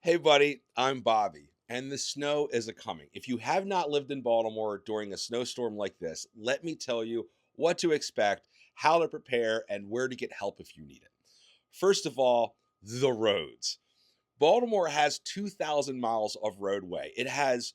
Hey, buddy, I'm Bobby, and the snow is a coming. If you have not lived in Baltimore during a snowstorm like this, let me tell you what to expect, how to prepare, and where to get help if you need it. First of all, the roads. Baltimore has 2,000 miles of roadway. It has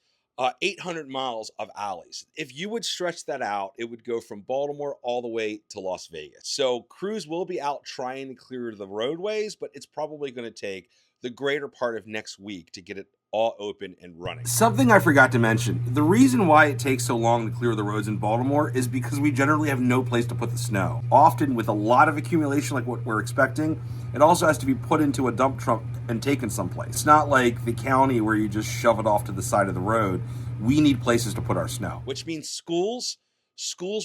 800 miles of alleys. If you would stretch that out, it would go from Baltimore all the way to Las Vegas. So crews will be out trying to clear the roadways, but it's probably going to take the greater part of next week to get it all open and running. Something I forgot to mention. The reason why it takes so long to clear the roads in Baltimore is because we generally have no place to put the snow. Often, with a lot of accumulation like what we're expecting, it also has to be put into a dump truck and taken someplace. It's not like the county where you just shove it off to the side of the road. We need places to put our snow. Which means schools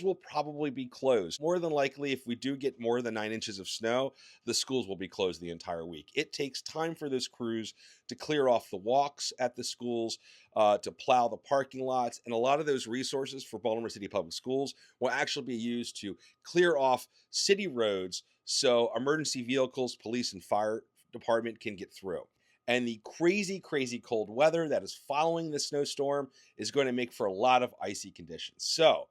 will probably be closed. More than likely, if we do get more than 9 inches of snow, the schools will be closed the entire week. It takes time for those crews to clear off the walks at the schools, to plow the parking lots, and a lot of those resources for Baltimore City Public Schools will actually be used to clear off city roads so emergency vehicles, police, and fire department can get through. And the crazy, crazy cold weather that is following the snowstorm is going to make for a lot of icy conditions. So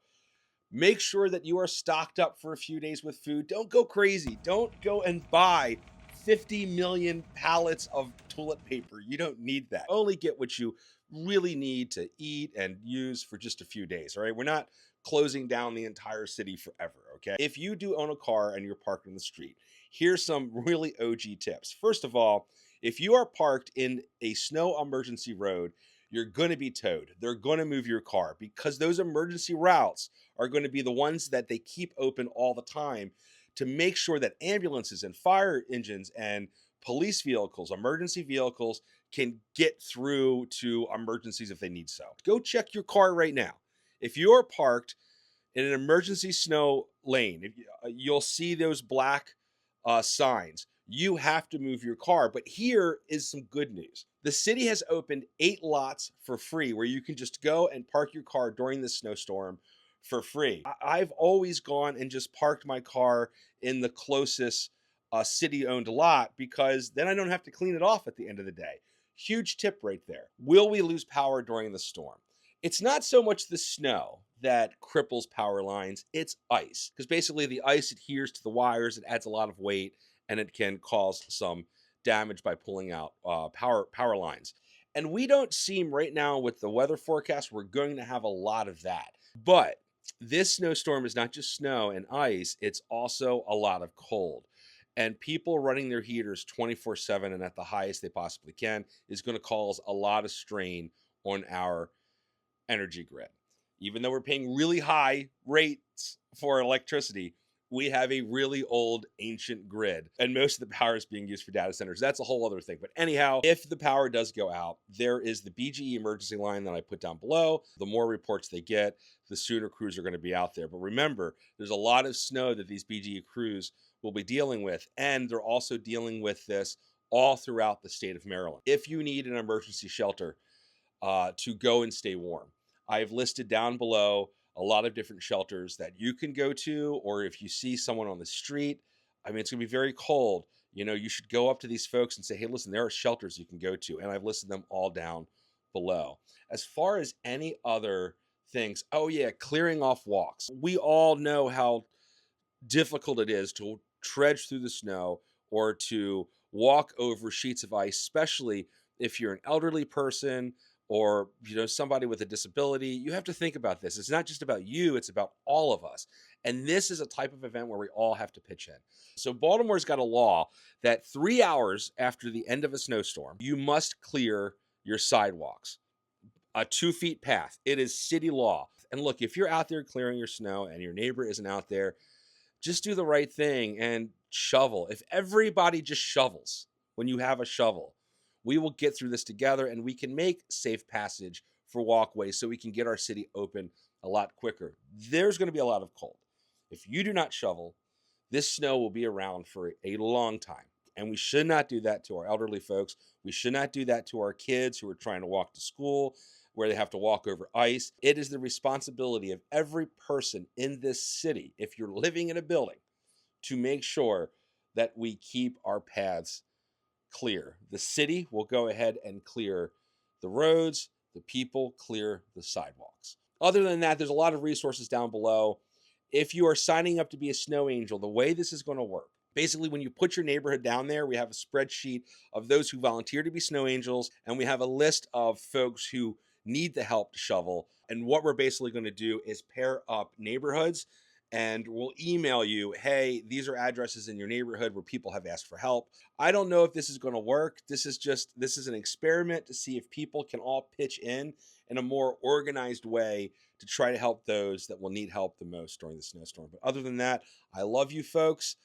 make sure that you are stocked up for a few days with food. Don't go crazy. Don't go and buy 50 million pallets of toilet paper. You don't need that. Only get what you really need to eat and use for just a few days. All right. We're not closing down the entire city forever. Okay. If you do own a car and you're parked in the street, here's some really OG tips. First of all, if you are parked in a snow emergency road, you're going to be towed. They're going to move your car because those emergency routes are going to be the ones that they keep open all the time to make sure that ambulances and fire engines and police vehicles, emergency vehicles can get through to emergencies if they need so. Go check your car right now. If you're parked in an emergency snow lane, you'll see those black signs. You have to move your car. But here is some good news. The city has opened 8 lots for free where you can just go and park your car during the snowstorm for free. I've always gone and just parked my car in the closest city owned lot because then I don't have to clean it off at the end of the day. Huge tip right there. Will we lose power during the storm? It's not so much the snow that cripples power lines, it's ice. Because basically the ice adheres to the wires, it adds a lot of weight, and it can cause some damage by pulling out power lines. And we don't seem right now with the weather forecast, we're going to have a lot of that. But this snowstorm is not just snow and ice, it's also a lot of cold. And people running their heaters 24/7 and at the highest they possibly can is going to cause a lot of strain on our energy grid. Even though we're paying really high rates for electricity, we have a really old ancient grid and most of the power is being used for data centers. That's a whole other thing. But anyhow, if the power does go out, there is the BGE emergency line that I put down below. The more reports they get, the sooner crews are going to be out there. But remember, there's a lot of snow that these BGE crews will be dealing with, and they're also dealing with this all throughout the state of Maryland. If you need an emergency shelter to go and stay warm, I've listed down below a lot of different shelters that you can go to, or if you see someone on the street, I mean, it's going to be very cold. You should go up to these folks and say, hey, listen, there are shelters you can go to. And I've listed them all down below. As far as any other things, oh, yeah, clearing off walks. We all know how difficult it is to trudge through the snow or to walk over sheets of ice, especially if you're an elderly person or somebody with a disability. You have to think about this. It's not just about you, it's about all of us. And this is a type of event where we all have to pitch in. So Baltimore's got a law that 3 hours after the end of a snowstorm, you must clear your sidewalks, a 2 feet path. It is city law. And look, if you're out there clearing your snow and your neighbor isn't out there, just do the right thing and shovel. If everybody just shovels when you have a shovel, we will get through this together and we can make safe passage for walkways so we can get our city open a lot quicker. There's going to be a lot of cold. If you do not shovel, this snow will be around for a long time. And we should not do that to our elderly folks. We should not do that to our kids who are trying to walk to school, where they have to walk over ice. It is the responsibility of every person in this city, if you're living in a building, to make sure that we keep our paths clear. The city will go ahead and clear the roads, the people clear the sidewalks. Other than that, there's a lot of resources down below. If you are signing up to be a snow angel, the way this is going to work, basically, when you put your neighborhood down there, we have a spreadsheet of those who volunteer to be snow angels, and we have a list of folks who need the help to shovel. And what we're basically going to do is pair up neighborhoods, and we'll email you, hey, these are addresses in your neighborhood where people have asked for help. I don't know if this is going to work. This is an experiment to see if people can all pitch in a more organized way to try to help those that will need help the most during the snowstorm. But other than that, I love you folks.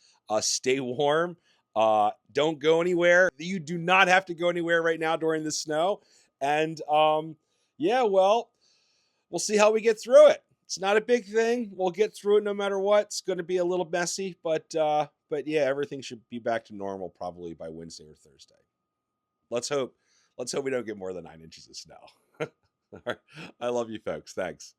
Stay warm. Don't go anywhere. You do not have to go anywhere right now during the snow. And yeah, well, we'll see how we get through it. It's not a big thing. We'll get through it no matter what. It's going to be a little messy, but yeah, everything should be back to normal probably by Wednesday or Thursday. Let's hope. Let's hope we don't get more than 9 inches of snow. All right. I love you folks. Thanks.